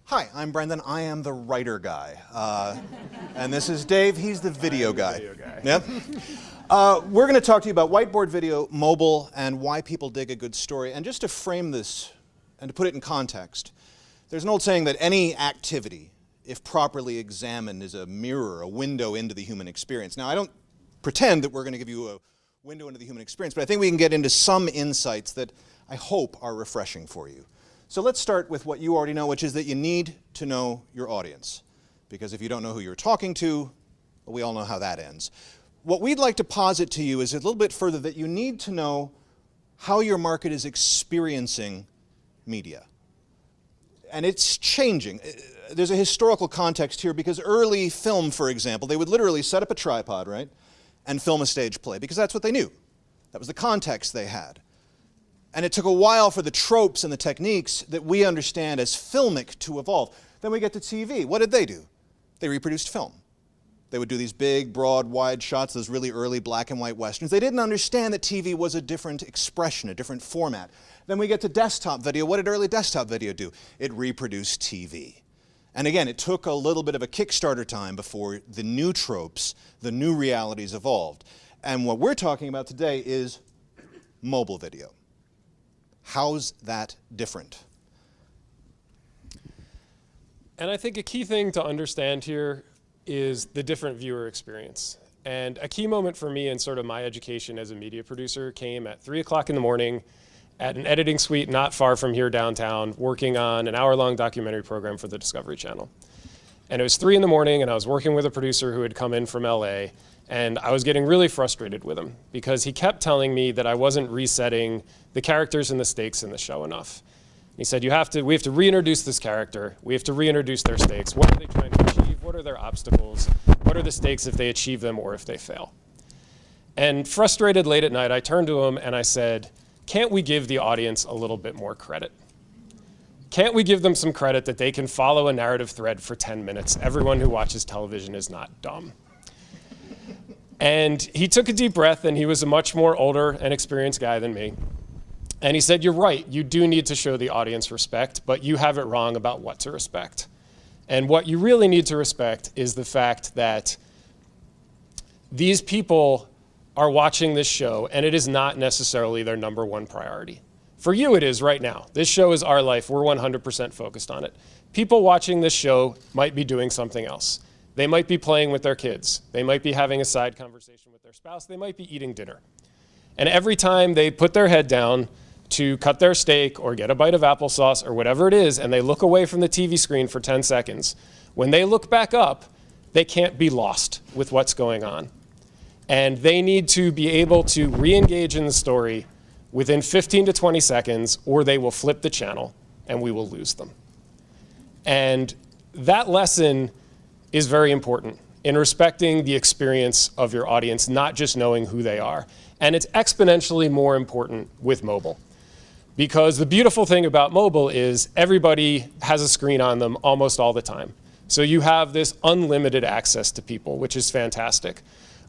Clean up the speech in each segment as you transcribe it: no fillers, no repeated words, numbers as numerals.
Hi, I'm Brendan. I am the writer guy. And this is Dave. He's the video guy. Yep. We're going to talk to you about whiteboard video, mobile, and why people dig a good story. And just to frame this and to put it in context, there's an old saying that any activity, if properly examined, is a mirror, a window into the human experience. Now, I don't pretend that we're going to give you a window into the human experience, but I think we can get into some insights that I hope are refreshing for you. So let's start with what you already know, which is that you need to know your audience. Because if you don't know who you're talking to, well, we all know how that ends. What we'd like to posit to you is a little bit further that you need to know how your market is experiencing media. And it's changing. There's a historical context here because early film, for example, they would literally set up a tripod, right, and film a stage play because that's what they knew. That was the context they had. And it took a while for the tropes and the techniques that we understand as filmic to evolve. Then we get to TV. What did they do? They reproduced film. They would do these big, broad, wide shots, those really early black and white westerns. They didn't understand that TV was a different expression, a different format. Then we get to desktop video. What did early desktop video do? It reproduced TV. And again, it took a little bit of a Kickstarter time before the new tropes, the new realities evolved. And what we're talking about today is mobile video. How's that different? And I think a key thing to understand here is the different viewer experience. And a key moment for me in sort of my education as a media producer came at 3 o'clock in the morning at an editing suite not far from here downtown, working on an hour-long documentary program for the Discovery Channel. And it was 3 in the morning, and I was working with a producer who had come in from LA, and I was getting really frustrated with him because he kept telling me that I wasn't resetting the characters and the stakes in the show enough. He said, we have to reintroduce this character. We have to reintroduce their stakes. What are they trying to achieve? What are their obstacles? What are the stakes if they achieve them or if they fail? And frustrated late at night, I turned to him and I said, can't we give the audience a little bit more credit? Can't we give them some credit that they can follow a narrative thread for 10 minutes? Everyone who watches television is not dumb. And he took a deep breath, and he was a much more older and experienced guy than me. And he said, you're right, you do need to show the audience respect, but you have it wrong about what to respect. And what you really need to respect is the fact that these people are watching this show, and it is not necessarily their number one priority. For you, it is right now. This show is our life. We're 100% focused on it. People watching this show might be doing something else. They might be playing with their kids. They might be having a side conversation with their spouse. They might be eating dinner. And every time they put their head down to cut their steak or get a bite of applesauce or whatever it is, and they look away from the TV screen for 10 seconds, when they look back up, they can't be lost with what's going on. And they need to be able to re-engage in the story within 15 to 20 seconds, or they will flip the channel and we will lose them. And that lesson is very important in respecting the experience of your audience, not just knowing who they are. And it's exponentially more important with mobile. Because the beautiful thing about mobile is everybody has a screen on them almost all the time. So you have this unlimited access to people, which is fantastic.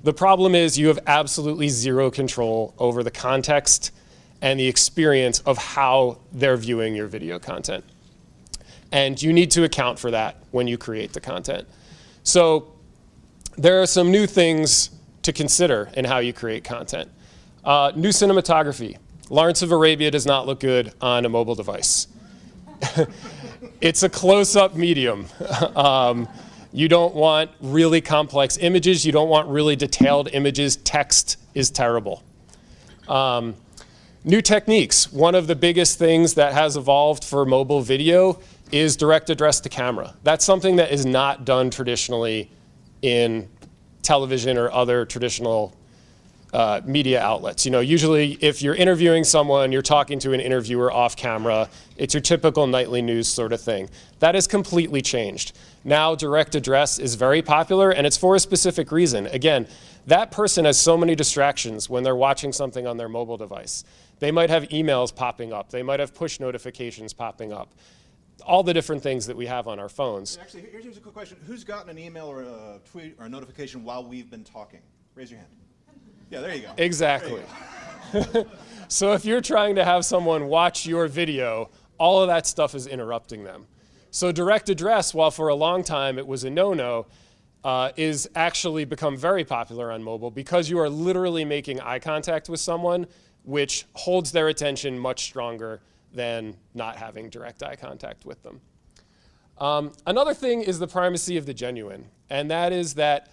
The problem is you have absolutely zero control over the context and the experience of how they're viewing your video content. And you need to account for that when you create the content. So there are some new things to consider in how you create content. New cinematography. Lawrence of Arabia does not look good on a mobile device. It's a close-up medium. You don't want really complex images. You don't want really detailed images. Text is terrible. New techniques. One of the biggest things that has evolved for mobile video is direct address to camera. That's something that is not done traditionally in television or other traditional media outlets. You know, usually if you're interviewing someone, you're talking to an interviewer off camera, it's your typical nightly news sort of thing. That has completely changed. Now direct address is very popular, and it's for a specific reason. Again, that person has so many distractions when they're watching something on their mobile device. They might have emails popping up. They might have push notifications popping up. All the different things that we have on our phones. Actually, here's a quick question. Who's gotten an email or a tweet or a notification while we've been talking? Raise your hand. Yeah, there you go. Exactly. So if you're trying to have someone watch your video, all of that stuff is interrupting them. So direct address, while for a long time it was a no-no, is actually become very popular on mobile because you are literally making eye contact with someone, which holds their attention much stronger than not having direct eye contact with them. Another thing is the primacy of the genuine, and that is that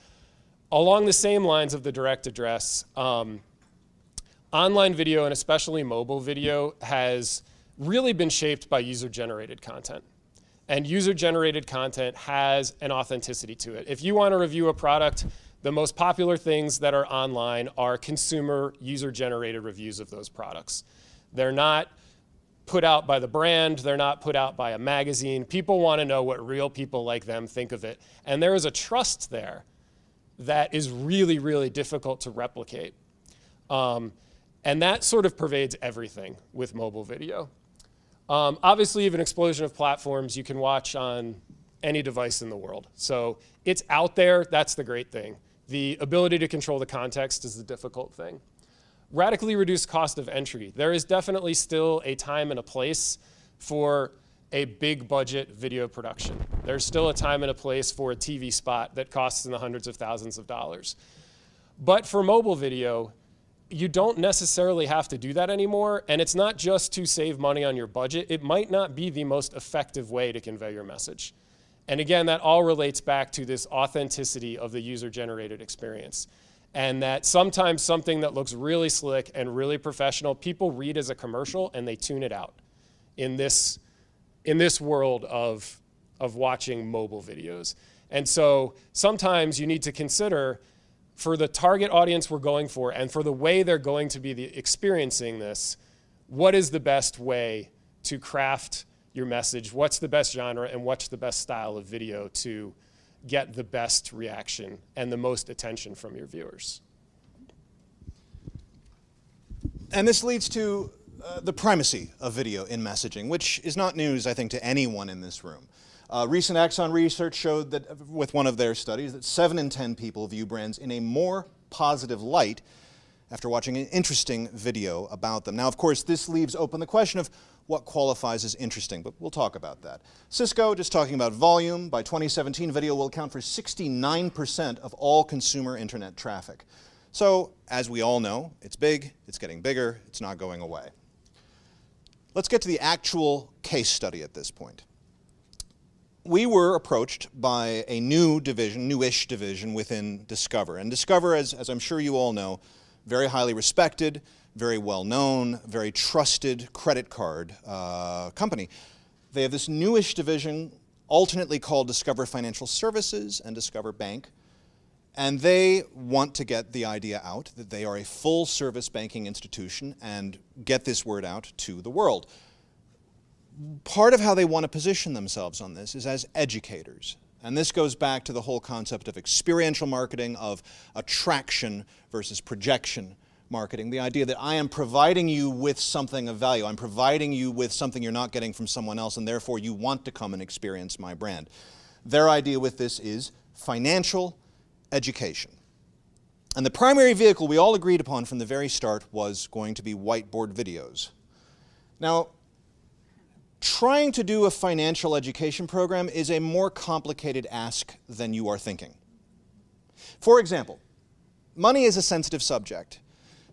along the same lines of the direct address, online video and especially mobile video has really been shaped by user-generated content. And user-generated content has an authenticity to it. If you want to review a product, the most popular things that are online are consumer user-generated reviews of those products. They're not put out by the brand, they're not put out by a magazine. People want to know what real people like them think of it. And there is a trust there that is really, really difficult to replicate. And that sort of pervades everything with mobile video. Obviously, you have an explosion of platforms you can watch on any device in the world. So it's out there, that's the great thing. The ability to control the context is the difficult thing. Radically reduced cost of entry. There is definitely still a time and a place for a big budget video production. There's still a time and a place for a TV spot that costs in the hundreds of thousands of dollars. But for mobile video, you don't necessarily have to do that anymore, and it's not just to save money on your budget. It might not be the most effective way to convey your message. And again, that all relates back to this authenticity of the user-generated experience. And that sometimes something that looks really slick and really professional, people read as a commercial and they tune it out in this world of watching mobile videos. And so sometimes you need to consider, for the target audience we're going for and for the way they're going to be experiencing this, what is the best way to craft your message? What's the best genre and what's the best style of video to get the best reaction and the most attention from your viewers? And this leads to the primacy of video in messaging, which is not news, I think, to anyone in this room. Recent Axon research showed that, with one of their studies, that 7 in 10 people view brands in a more positive light after watching an interesting video about them. Now, of course, this leaves open the question of what qualifies as interesting, but we'll talk about that. Cisco, just talking about volume, by 2017, video will account for 69% of all consumer internet traffic. So, as we all know, it's big, it's getting bigger, it's not going away. Let's get to the actual case study at this point. We were approached by a new division, newish division within Discover. And Discover, as I'm sure you all know, very highly respected, very well known, very trusted credit card company. They have this newish division alternately called Discover Financial Services and Discover Bank. And they want to get the idea out that they are a full-service banking institution and get this word out to the world. Part of how they want to position themselves on this is as educators. And this goes back to the whole concept of experiential marketing, of attraction versus projection marketing. The idea that I am providing you with something of value. I'm providing you with something you're not getting from someone else, and therefore you want to come and experience my brand. Their idea with this is financial education. And the primary vehicle we all agreed upon from the very start was going to be whiteboard videos. Now, trying to do a financial education program is a more complicated ask than you are thinking. For example, money is a sensitive subject.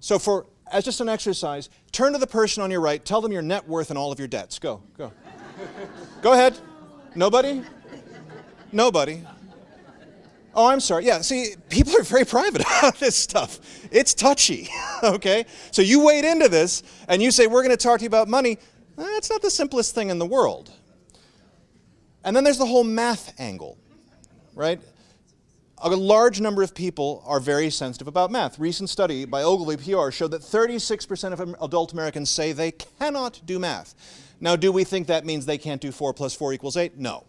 So as just an exercise, turn to the person on your right, tell them your net worth and all of your debts. Go. Go ahead. Nobody? Nobody. Oh, I'm sorry. Yeah, see, people are very private about this stuff. It's touchy, okay? So you wade into this and you say, we're going to talk to you about money. That's not the simplest thing in the world. And then there's the whole math angle, right? A large number of people are very sensitive about math. Recent study by Ogilvy PR showed that 36% of adult Americans say they cannot do math. Now, do we think that means they can't do 4 + 4 = 8? No.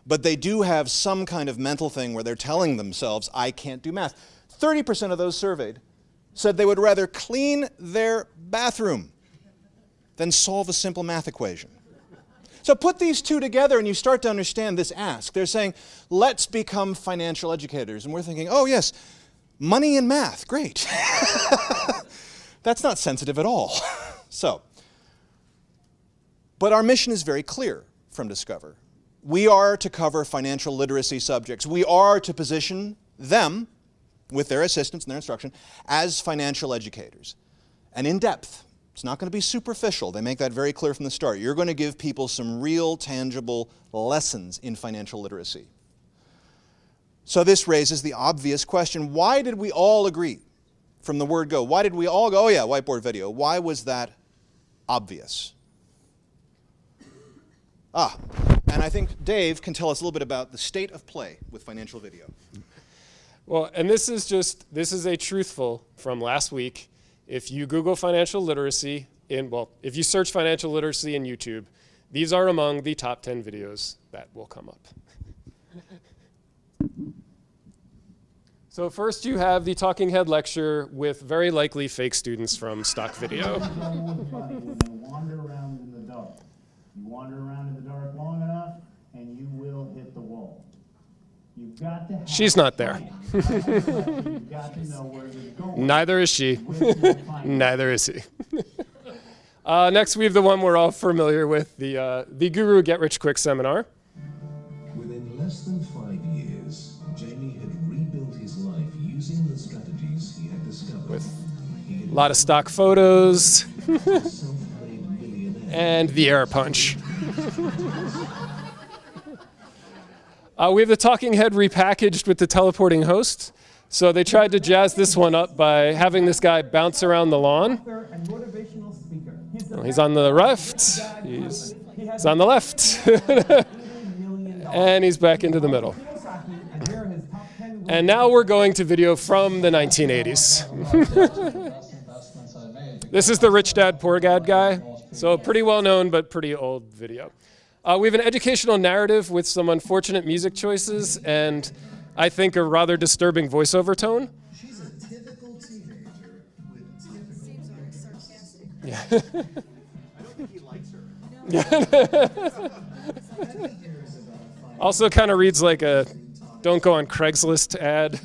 But they do have some kind of mental thing where they're telling themselves, I can't do math. 30% of those surveyed said they would rather clean their bathroom than solve a simple math equation. So put these two together and you start to understand this ask. They're saying, let's become financial educators. And we're thinking, oh yes, money and math, great. That's not sensitive at all. But our mission is very clear from Discover. We are to cover financial literacy subjects. We are to position them, with their assistance and their instruction, as financial educators. And in depth. It's not going to be superficial. They make that very clear from the start. You're going to give people some real, tangible lessons in financial literacy. So this raises the obvious question, why did we all agree from the word go? Why did we all go, oh yeah, whiteboard video? Why was that obvious? And I think Dave can tell us a little bit about the state of play with financial video. Well, and this is a truthful from last week. If you Google financial literacy if you search financial literacy in YouTube, these are among the top 10 videos that will come up. So first you have the talking head lecture with very likely fake students from stock video. Wander around in the dark. You wander around in the dark long enough, and you will hit the wall. You've got to have She's not there. You've got to know where you're going. Neither is she. Neither is he. Next, we have the one we're all familiar with, the Guru Get Rich Quick seminar. Within less than 5 years, Jamie had rebuilt his life using the strategies he had discovered. With a lot of stock photos Self-made millionaire. and the air punch. We have the talking head repackaged with the teleporting host. So they tried to jazz this one up by having this guy bounce around the lawn. Well, he's on the left, he's on the left, and he's back into the middle. And now we're going to video from the 1980s. This is the Rich Dad, Poor Dad guy. So pretty well known, but pretty old video. We have an educational narrative with some unfortunate music choices and I think a rather disturbing voiceover tone. She's a typical teenager with typical Seems very sarcastic. Yeah. I don't think he likes her. Also kind of reads like a don't go on Craigslist ad.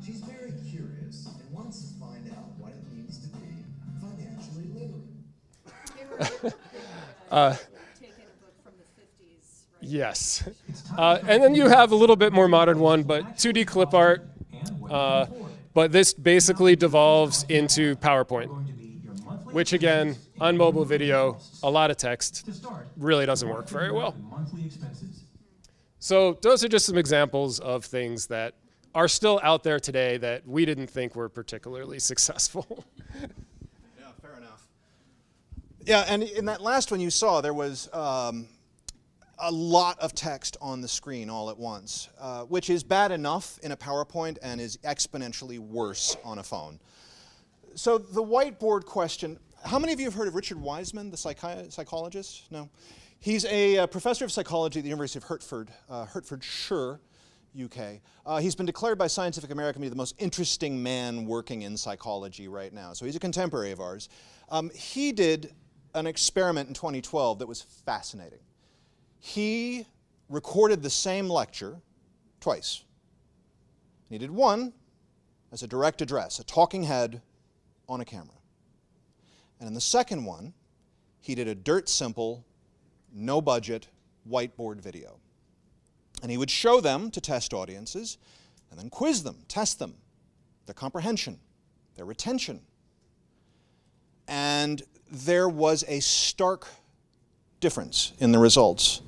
She's very curious and wants to find out what it means to be financially literate. Yes. And then you have a little bit more modern one, but 2D clip art. But this basically devolves into PowerPoint, which again, on mobile video, a lot of text, really doesn't work very well. So those are just some examples of things that are still out there today that we didn't think were particularly successful. Yeah, fair enough. Yeah, and in that last one you saw, there was a lot of text on the screen all at once, which is bad enough in a PowerPoint and is exponentially worse on a phone. So the whiteboard question, how many of you have heard of Richard Wiseman, the psychologist? No? He's a professor of psychology at the University of Hertfordshire, UK. He's been declared by Scientific American to be the most interesting man working in psychology right now. So he's a contemporary of ours. He did an experiment in 2012 that was fascinating. He recorded the same lecture twice. He did one as a direct address, a talking head on a camera. And in the second one, he did a dirt simple, no budget, whiteboard video. And he would show them to test audiences and then quiz them, test them, their comprehension, their retention. And there was a stark difference in the results.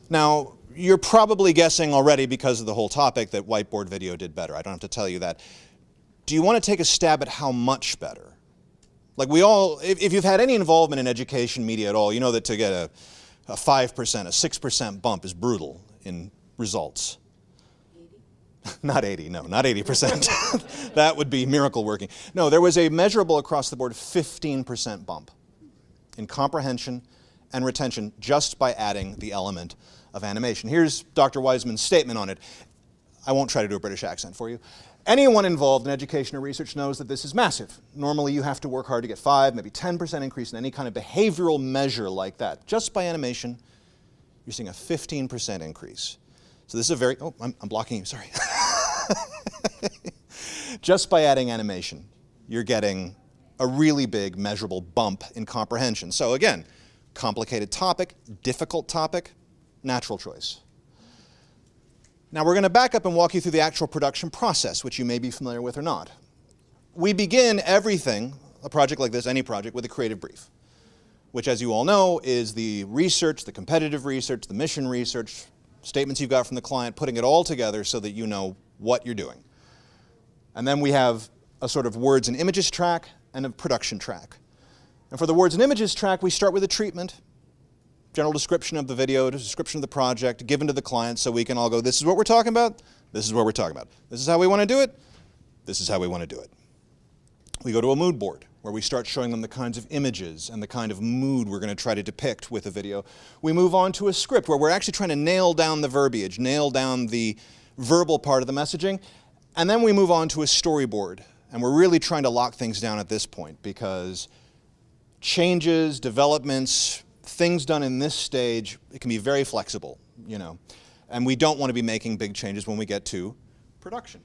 Now, you're probably guessing already because of the whole topic that whiteboard video did better. I don't have to tell you that. Do you want to take a stab at how much better? Like we all, if you've had any involvement in education media at all, you know that to get a 5%, a 6% bump is brutal in results. 80? Not 80, no, not 80%. That would be miracle working. No, there was a measurable across the board 15% bump in comprehension and retention just by adding the element of animation. Here's Dr. Wiseman's statement on it. I won't try to do a British accent for you. Anyone involved in education or research knows that this is massive. Normally you have to work hard to get 5, maybe 10% increase in any kind of behavioral measure like that. Just by animation, you're seeing a 15% increase. So this is a very, oh, I'm blocking you, sorry. Just by adding animation, you're getting a really big measurable bump in comprehension. So again, complicated topic, difficult topic, natural choice. Now we're going to back up and walk you through the actual production process, which you may be familiar with or not. We begin everything, a project like this, any project, with a creative brief, which, as you all know, is the research, the competitive research, the mission research, statements you've got from the client, putting it all together so that you know what you're doing. And then we have a sort of words and images track and a production track. And for the words and images track, we start with a treatment, general description of the video, description of the project, given to the client so we can all go, this is what we're talking about, this is what we're talking about. This is how we want to do it, this is how we want to do it. We go to a mood board, where we start showing them the kinds of images and the kind of mood we're going to try to depict with a video. We move on to a script, where we're actually trying to nail down the verbiage, nail down the verbal part of the messaging. And then we move on to a storyboard. And we're really trying to lock things down at this point, because changes, developments, things done in this stage, it can be very flexible, you know. And we don't want to be making big changes when we get to production.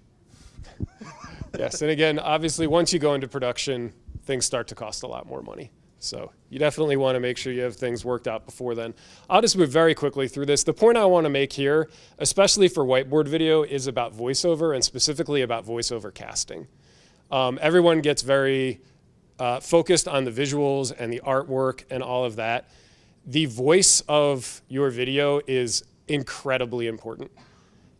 Yes, and again, obviously, once you go into production, things start to cost a lot more money. So you definitely want to make sure you have things worked out before then. I'll just move very quickly through this. The point I want to make here, especially for whiteboard video, is about voiceover, and specifically about voiceover casting. Everyone gets very focused on the visuals and the artwork and all of that. The voice of your video is incredibly important.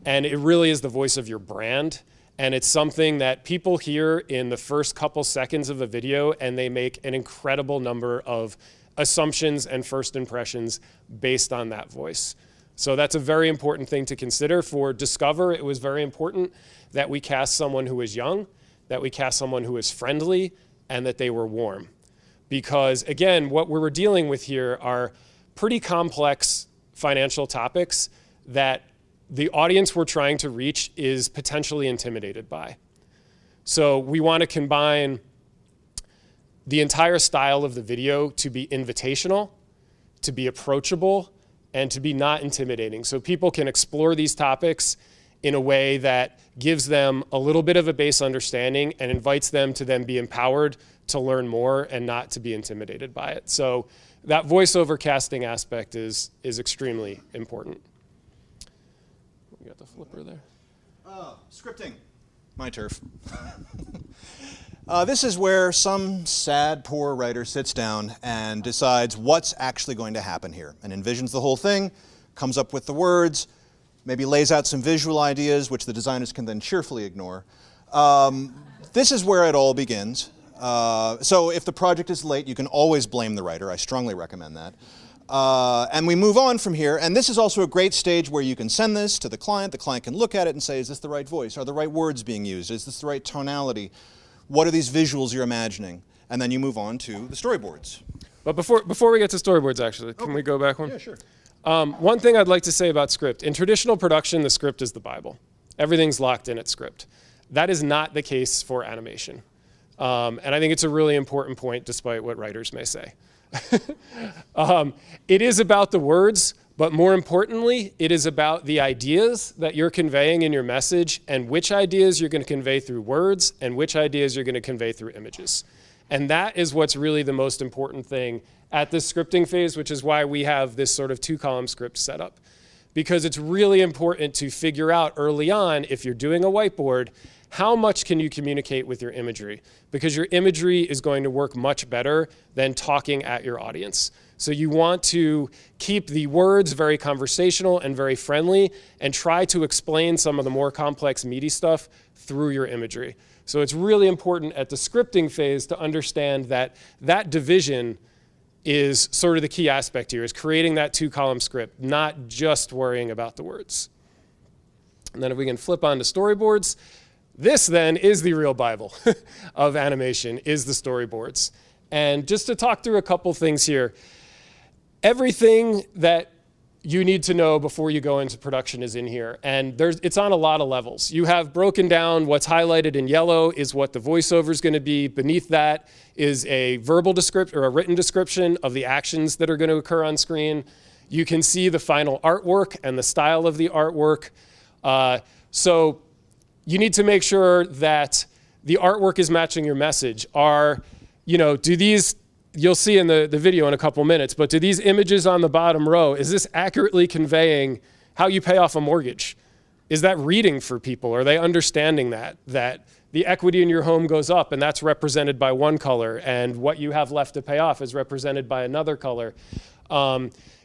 And it really is the voice of your brand. And it's something that people hear in the first couple seconds of a video, and they make an incredible number of assumptions and first impressions based on that voice. So that's a very important thing to consider. For Discover, it was very important that we cast someone who was young, that we cast someone who was friendly, and that they were warm. Because again, what we were dealing with here are pretty complex financial topics that the audience we're trying to reach is potentially intimidated by. So we want to combine the entire style of the video to be invitational, to be approachable, and to be not intimidating. So people can explore these topics in a way that gives them a little bit of a base understanding and invites them to then be empowered to learn more and not to be intimidated by it. So that voiceover casting aspect is extremely important. We got the flipper there. Scripting, my turf. This is where some sad, poor writer sits down and decides what's actually going to happen here, and envisions the whole thing, comes up with the words, maybe lays out some visual ideas, which the designers can then cheerfully ignore. This is where it all begins. So if the project is late, you can always blame the writer. I strongly recommend that. And we move on from here, and this is also a great stage where you can send this to the client can look at it and say, is this the right voice? Are the right words being used? Is this the right tonality? What are these visuals you're imagining? And then you move on to the storyboards. But before we get to storyboards, actually, can we go back one? Yeah, sure. One thing I'd like to say about script. In traditional production, the script is the Bible. Everything's locked in at script. That is not the case for animation. And I think it's a really important point, despite what writers may say. It is about the words, but more importantly, it is about the ideas that you're conveying in your message, and which ideas you're going to convey through words and which ideas you're going to convey through images. And that is what's really the most important thing at this scripting phase, which is why we have this sort of 2-column script set up. Because it's really important to figure out early on, if you're doing a whiteboard, how much can you communicate with your imagery? Because your imagery is going to work much better than talking at your audience. So you want to keep the words very conversational and very friendly, and try to explain some of the more complex, meaty stuff through your imagery. So it's really important at the scripting phase to understand that that division is sort of the key aspect here, is creating that 2-column script, not just worrying about the words. And then if we can flip on to storyboards, this then is the real Bible of animation, is the storyboards. And just to talk through a couple things here, everything that you need to know before you go into production is in here. And it's on a lot of levels. You have broken down what's highlighted in yellow is what the voiceover is going to be. Beneath that is a verbal description or a written description of the actions that are going to occur on screen. You can see the final artwork and the style of the artwork. So you need to make sure that the artwork is matching your message. Do you'll see in the video in a couple minutes, but do these images on the bottom row, is this accurately conveying how you pay off a mortgage? Is that reading for people? Are they understanding that the equity in your home goes up and that's represented by one color and what you have left to pay off is represented by another color?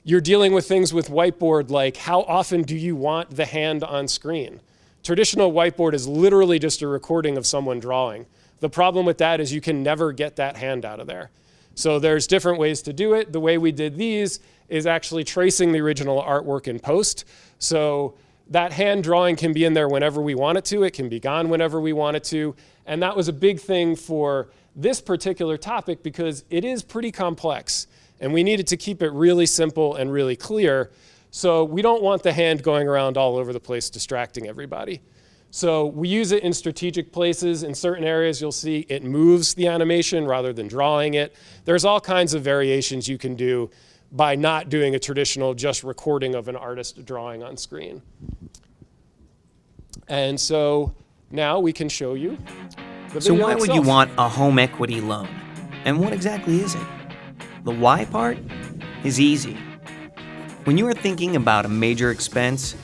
You're dealing with things with Whiteboard like how often do you want the hand on screen? Traditional Whiteboard is literally just a recording of someone drawing. The problem with that is you can never get that hand out of there. So there's different ways to do it. The way we did these is actually tracing the original artwork in post. So that hand drawing can be in there whenever we want it to. It can be gone whenever we want it to. And that was a big thing for this particular topic because it is pretty complex. And we needed to keep it really simple and really clear. So we don't want the hand going around all over the place distracting everybody. So we use it in strategic places. In certain areas, you'll see it moves the animation rather than drawing it. There's all kinds of variations you can do by not doing a traditional just recording of an artist drawing on screen. And so now we can show you the So video why would you itself. want a home equity loan? And what exactly is it? The why part is easy. When you are thinking about a major expense,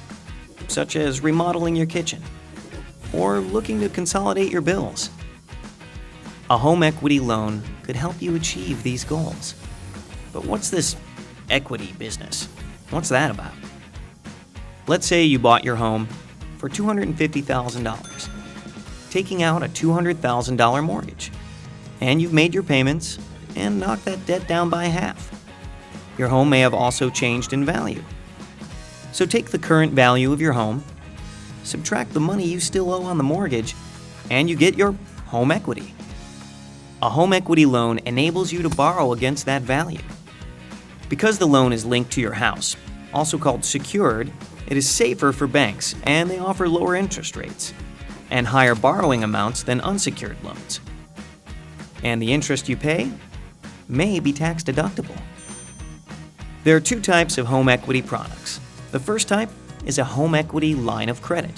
such as remodeling your kitchen, or looking to consolidate your bills, a home equity loan could help you achieve these goals. But what's this equity business? What's that about? Let's say you bought your home for $250,000, taking out a $200,000 mortgage, and you've made your payments and knocked that debt down by half. Your home may have also changed in value. So take the current value of your home, subtract the money you still owe on the mortgage, and you get your home equity. A home equity loan enables you to borrow against that value. Because the loan is linked to your house, also called secured, it is safer for banks and they offer lower interest rates and higher borrowing amounts than unsecured loans. And the interest you pay may be tax deductible. There are two types of home equity products. The first type is a home equity line of credit,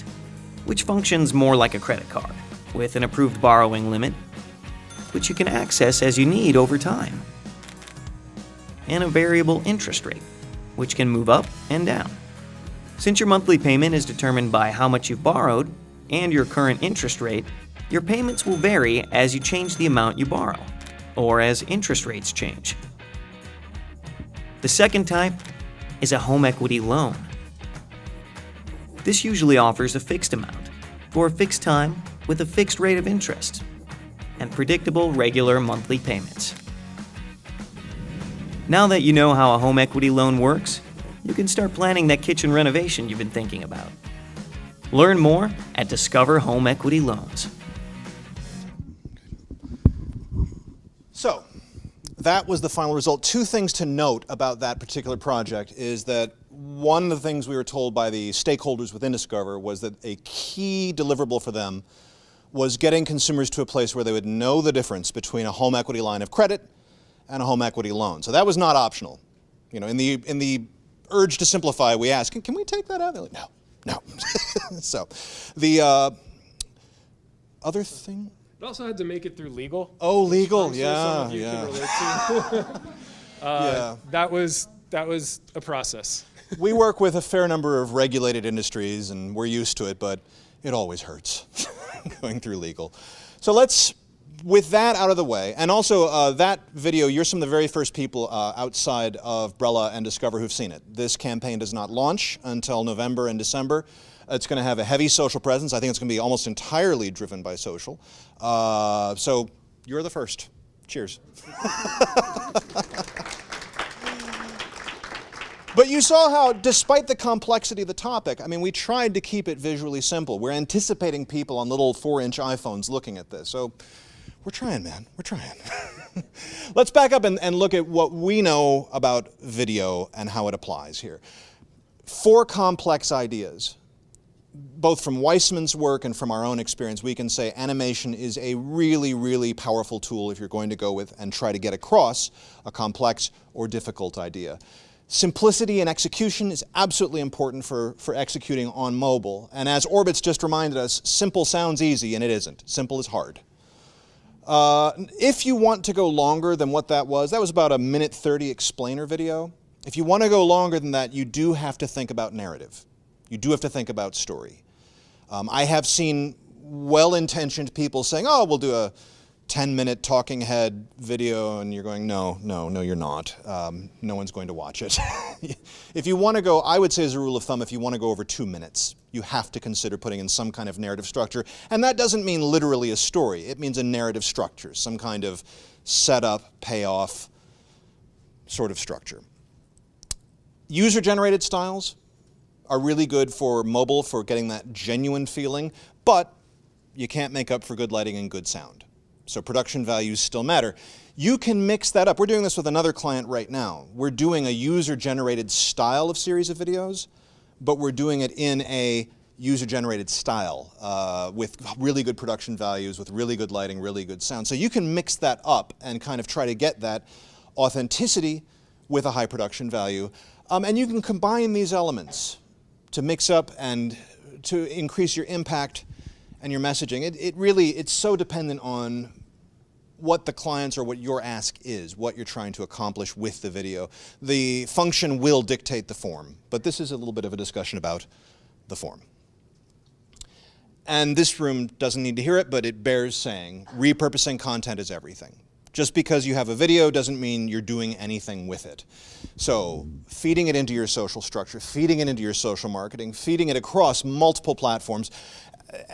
which functions more like a credit card, with an approved borrowing limit, which you can access as you need over time, and a variable interest rate, which can move up and down. Since your monthly payment is determined by how much you've borrowed and your current interest rate, your payments will vary as you change the amount you borrow, or as interest rates change. The second type is a home equity loan. This usually offers a fixed amount for a fixed time with a fixed rate of interest and predictable regular monthly payments. Now that you know how a home equity loan works, you can start planning that kitchen renovation you've been thinking about. Learn more at Discover Home Equity Loans. So, that was the final result. Two things to note about that particular project is that one of the things we were told by the stakeholders within Discover was that a key deliverable for them was getting consumers to a place where they would know the difference between a home equity line of credit and a home equity loan. So that was not optional. You know, in the urge to simplify, we asked, can we take that out? They're like, no. So the other thing. It also had to make it through legal. Oh, legal, I'm sure some of you yeah. can relate to. Yeah. That was a process. We work with a fair number of regulated industries, and we're used to it, but it always hurts going through legal. So let's, with that out of the way, and also that video, you're some of the very first people outside of Brella and Discover who've seen it. This campaign does not launch until November and December. It's going to have a heavy social presence. I think it's going to be almost entirely driven by social. So you're the first. Cheers. But you saw how, despite the complexity of the topic, I mean, we tried to keep it visually simple. We're anticipating people on little 4-inch iPhones looking at this. So we're trying, man. We're trying. Let's back up and look at what we know about video and how it applies here. 4 complex ideas. Both from Weissman's work and from our own experience, we can say animation is a really, really powerful tool if you're going to go with and try to get across a complex or difficult idea. Simplicity and execution is absolutely important for executing on mobile. And as Orbit's just reminded us, simple sounds easy, and it isn't. Simple is hard. If you want to go longer than what that was about a minute 30 explainer video. If you want to go longer than that, you do have to think about narrative. You do have to think about story. I have seen well-intentioned people saying, oh, we'll do a 10-minute talking head video, and you're going, no, you're not. No one's going to watch it. If you want to go, I would say as a rule of thumb, if you want to go over 2 minutes, you have to consider putting in some kind of narrative structure. And that doesn't mean literally a story. It means a narrative structure, some kind of setup, payoff sort of structure. User-generated styles are really good for mobile, for getting that genuine feeling, but you can't make up for good lighting and good sound. So production values still matter. You can mix that up. We're doing this with another client right now. We're doing a user-generated style of series of videos, but we're doing it in a user-generated style with really good production values, with really good lighting, really good sound. So you can mix that up and kind of try to get that authenticity with a high production value. And you can combine these elements to mix up and to increase your impact and your messaging. It's so dependent on what the client's or what your ask is, what you're trying to accomplish with the video. The function will dictate the form, but this is a little bit of a discussion about the form. And this room doesn't need to hear it, but it bears saying, repurposing content is everything. Just because you have a video doesn't mean you're doing anything with it. So feeding it into your social structure, feeding it into your social marketing, feeding it across multiple platforms.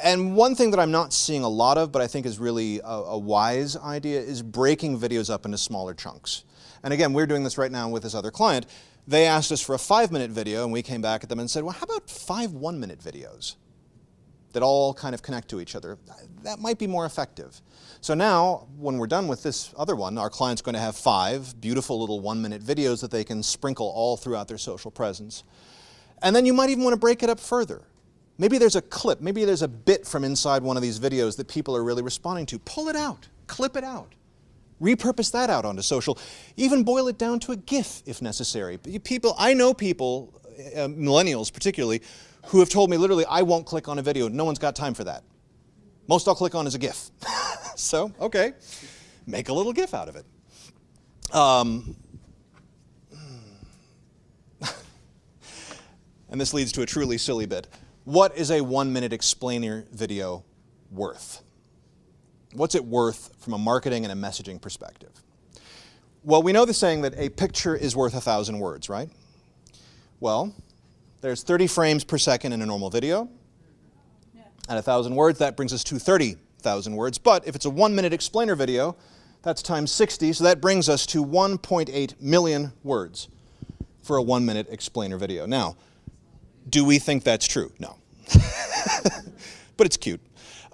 And one thing that I'm not seeing a lot of, but I think is really a wise idea, is breaking videos up into smaller chunks. And again, we're doing this right now with this other client. They asked us for a 5-minute video, and we came back at them and said, well, how about 5 1-minute videos that all kind of connect to each other? That might be more effective. So now, when we're done with this other one, our client's going to have 5 beautiful little 1-minute videos that they can sprinkle all throughout their social presence. And then you might even want to break it up further. Maybe there's a clip, maybe there's a bit from inside one of these videos that people are really responding to. Pull it out, clip it out, repurpose that out onto social, even boil it down to a GIF if necessary. I know people, millennials particularly, who have told me literally, I won't click on a video. No one's got time for that. Most I'll click on is a GIF. So, okay, make a little GIF out of it. And this leads to a truly silly bit. What is a 1-minute explainer video worth? What's it worth from a marketing and a messaging perspective? Well, we know the saying that a picture is worth 1,000 words, right? Well, there's 30 frames per second in a normal video. At 1,000 words, that brings us to 30,000 words. But if it's a 1-minute explainer video, that's times 60, so that brings us to 1.8 million words for a 1-minute explainer video. Now, do we think that's true? No. But it's cute.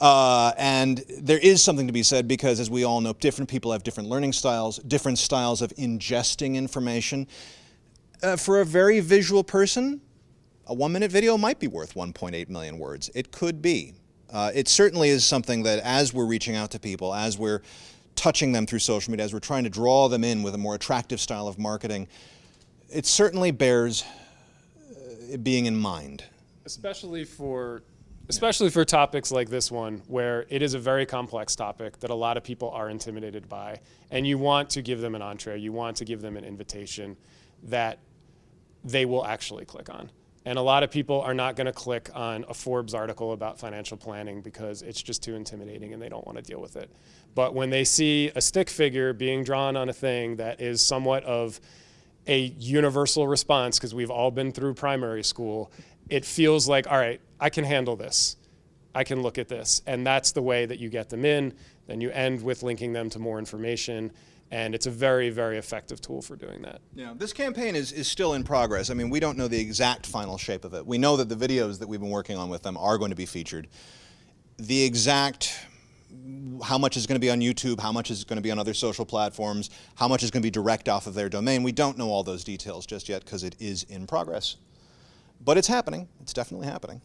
And there is something to be said because, as we all know, different people have different learning styles, different styles of ingesting information. For a very visual person, a 1-minute video might be worth 1.8 million words. It could be. It certainly is something that, as we're reaching out to people, as we're touching them through social media, as we're trying to draw them in with a more attractive style of marketing, it certainly bears being in mind. Especially for topics like this one, where it is a very complex topic that a lot of people are intimidated by, and you want to give them an entree, you want to give them an invitation that they will actually click on. And a lot of people are not going to click on a Forbes article about financial planning because it's just too intimidating and they don't want to deal with it. But when they see a stick figure being drawn on a thing that is somewhat of a universal response, because we've all been through primary school, it feels like, all right, I can handle this. I can look at this. And that's the way that you get them in. Then you end with linking them to more information. And it's a very, very effective tool for doing that. Yeah, this campaign is still in progress. I mean, we don't know the exact final shape of it. We know that the videos that we've been working on with them are going to be featured. The exact, how much is going to be on YouTube, how much is going to be on other social platforms, how much is going to be direct off of their domain, we don't know all those details just yet because it is in progress. But it's happening. It's definitely happening.